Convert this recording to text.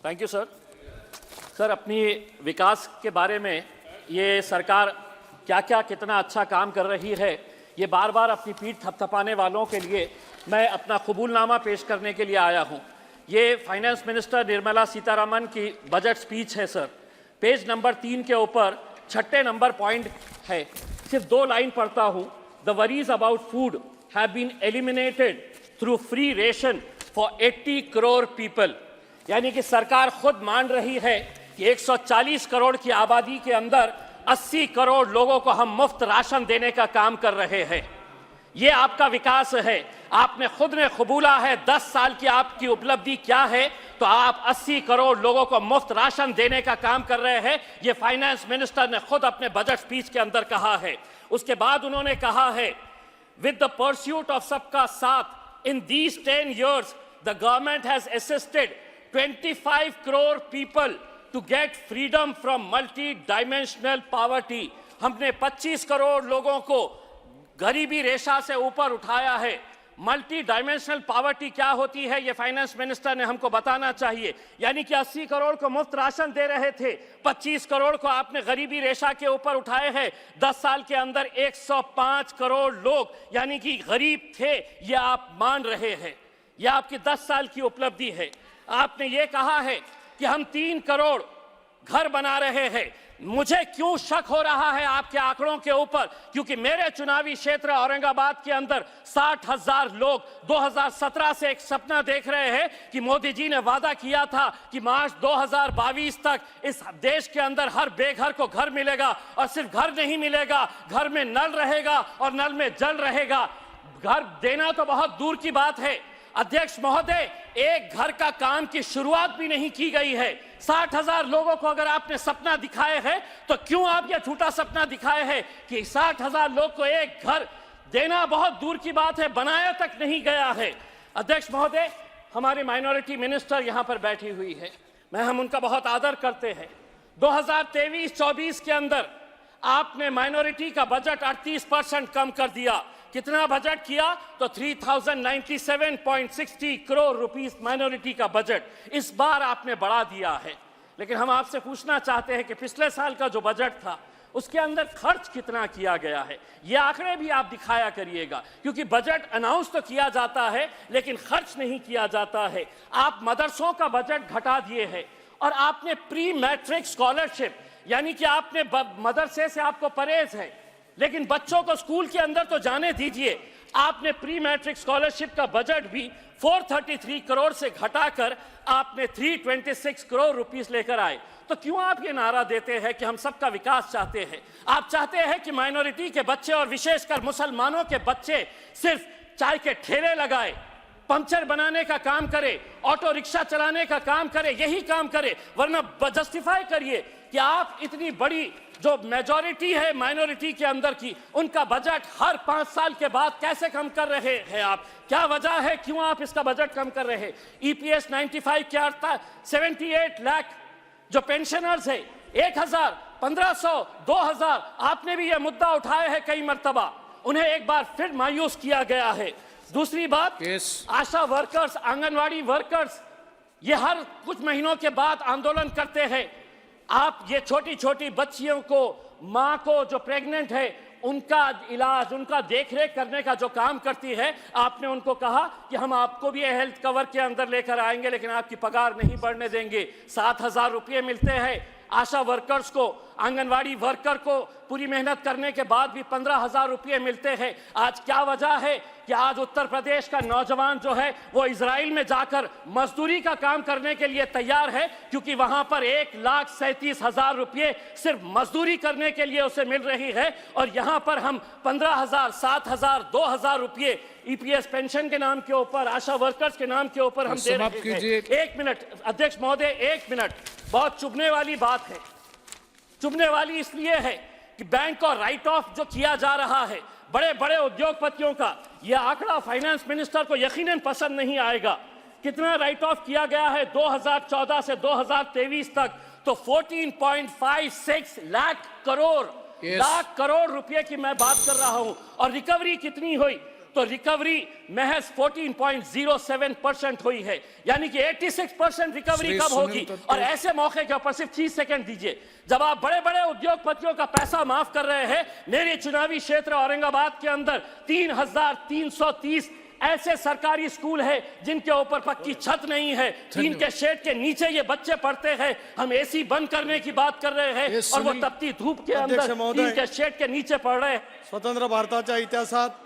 Thank you sir. Sir, अपनी विकास के बारे में ये सरकार क्या क्या कितना अच्छा काम कर रही है, ये बार बार अपनी पीठ थपथपाने वालों के लिए मैं अपना कबूलनामा पेश करने के लिए आया हूँ। ये फाइनेंस मिनिस्टर निर्मला सीतारमण की बजट स्पीच है सर। पेज नंबर 3 के ऊपर 6 नंबर पॉइंट है, सिर्फ 2 लाइन पढ़ता हूँ। The worries about food have been eliminated through free ration for 80 crore people. यानी कि सरकार खुद मान रही है कि 140 करोड़ की आबादी के अंदर 80 करोड़ लोगों को हम मुफ्त राशन देने का काम कर रहे हैं। ये आपका विकास है। आपने खुद ने कबूला है 10 साल की आपकी उपलब्धि क्या है, तो आप 80 करोड़ लोगों को मुफ्त राशन देने का काम कर रहे हैं। ये फाइनेंस मिनिस्टर ने खुद अपने बजट स्पीच के अंदर कहा है। उसके बाद उन्होंने कहा है, विद द परस्यूट ऑफ सबका साथ in these 10 years the government has assisted 25 crore people to get freedom from multi dimensional poverty. हमने 25 करोड़ लोगों को गरीबी रेखा से ऊपर उठाया है। मल्टी डायमेंशनल पॉवर्टी क्या होती है, ये फाइनेंस मिनिस्टर ने हमको बताना चाहिए। यानी कि 80 करोड़ को मुफ्त राशन दे रहे थे, 25 करोड़ को आपने गरीबी रेखा के ऊपर उठाए हैं। 10 साल के अंदर 105 करोड़ लोग यानी कि गरीब थे, ये आप मान रहे हैं। यह आपकी 10 साल की उपलब्धि है। आपने ये कहा है कि हम 3 करोड़ घर बना रहे हैं। मुझे क्यों शक हो रहा है आपके आंकड़ों के ऊपर, क्योंकि मेरे चुनावी क्षेत्र औरंगाबाद के अंदर 60,000 लोग 2017 से एक सपना देख रहे हैं कि मोदी जी ने वादा किया था कि मार्च 2022 तक इस देश के अंदर हर बेघर को घर मिलेगा। और सिर्फ घर नहीं मिलेगा, घर में नल रहेगा और नल में जल रहेगा। घर देना तो बहुत दूर की बात है अध्यक्ष महोदय, एक घर का काम की शुरुआत भी नहीं की गई है। 60,000 लोगों को अगर आपने सपना दिखाए है, तो क्यों आप यह झूठा सपना दिखाए हैं कि 60,000 लोग को एक घर देना बहुत दूर की बात है, बनाया तक नहीं गया है। अध्यक्ष महोदय, हमारी माइनॉरिटी मिनिस्टर यहाँ पर बैठी हुई है, हम उनका बहुत आदर करते हैं। 2023-24 के अंदर आपने माइनॉरिटी का बजट 38% कम कर दिया। कितना बजट किया, तो 3097.60 करोड़ रुपीस माइनॉरिटी का बजट इस बार आपने बढ़ा दिया है। लेकिन हम आपसे पूछना चाहते हैं कि पिछले साल का जो बजट था उसके अंदर खर्च कितना किया गया है, ये आंकड़े भी आप दिखाया करिएगा, क्योंकि बजट अनाउंस तो किया जाता है लेकिन खर्च नहीं किया जाता है। आप मदरसों का बजट घटा दिए हैं और आपने प्री मैट्रिक स्कॉलरशिप, यानी कि आपने मदरसे से आपको परहेज है लेकिन बच्चों को स्कूल के अंदर तो जाने दीजिए। आपने प्री मैट्रिक स्कॉलरशिप का बजट भी 433 करोड़ से घटाकर आपने 326 करोड़ रुपीस लेकर आए। तो क्यों आप ये नारा देते हैं कि हम सबका विकास चाहते हैं? आप चाहते हैं कि माइनॉरिटी के बच्चे और विशेषकर मुसलमानों के बच्चे सिर्फ चाय के ठेले लगाए, पंचर बनाने का काम करे, ऑटो रिक्शा चलाने का काम करे, यही काम करे। वरना जस्टिफाई करिए कि आप इतनी बड़ी जो मेजॉरिटी है माइनॉरिटी के अंदर की, उनका बजट हर 5 साल के बाद कैसे कम कर रहे हैं आप? क्या वजह है, क्यों आप इसका बजट कम कर रहे हैं? EPS 95 क्या था? 78 लाख जो पेंशनर्स है, 1000, 1500, 2000, आपने भी यह मुद्दा उठाया है कई मर्तबा, उन्हें एक बार फिर मायूस किया गया है। दूसरी बात, आशा वर्कर्स, आंगनवाड़ी वर्कर्स, ये हर कुछ महीनों के बाद आंदोलन करते हैं। आप ये छोटी छोटी बच्चियों को, माँ को जो प्रेग्नेंट है, उनका इलाज, उनका देखरेख करने का जो काम करती है, आपने उनको कहा कि हम आपको भी हेल्थ कवर के अंदर लेकर आएंगे लेकिन आपकी पगार नहीं बढ़ने देंगे। 7,000 रुपये मिलते हैं आशा वर्कर्स को, आंगनवाड़ी वर्कर को पूरी मेहनत करने के बाद भी 15,000 रुपये मिलते हैं। आज क्या वजह है कि आज उत्तर प्रदेश का नौजवान जो है वो इजराइल में जाकर मजदूरी का काम करने के लिए तैयार है, क्योंकि वहां पर 1,37,000 रुपये सिर्फ मजदूरी करने के लिए उसे मिल रही है। और यहाँ पर हम 15,000, 7,000, 2,000 रुपये EPS पेंशन के नाम के ऊपर, आशा वर्कर्स के नाम के ऊपर हम दे रहे हैं। 1 मिनट अध्यक्ष महोदय, 1 मिनट। बहुत चुभने वाली बात है, चुभने वाली इसलिए है कि बैंक और राइट ऑफ जो किया जा रहा है बड़े बड़े उद्योगपतियों का, यह आंकड़ा फाइनेंस मिनिस्टर को यकीनन पसंद नहीं आएगा। कितना राइट ऑफ किया गया है 2014 से 2023 तक, तो 14.56 लाख करोड़ रुपए की मैं बात कर रहा हूं। और रिकवरी कितनी हुई? तो रिकवरी महज 14.07% हुई है, यानी कि 86% रिकवरी श्री कब सुनील होगी। तटकरे। और ऐसे मौके के ऊपर सिर्फ 30 सेकंड दीजिए, जब आप बड़े बड़े उद्योगपतियों का पैसा माफ कर रहे हैं, मेरे चुनावी क्षेत्र औरंगाबाद के अंदर 3,330 ऐसे सरकारी स्कूल हैं जिनके ऊपर पक्की छत नहीं है, टीन के शेड के नीचे ये बच्चे पढ़ते हैं। हम एसी बंद करने की बात कर रहे हैं और वो तपती धूप के अंदर टीन के शेड के नीचे पढ़ रहे हैं। स्वतंत्र भारताच्या इतिहासात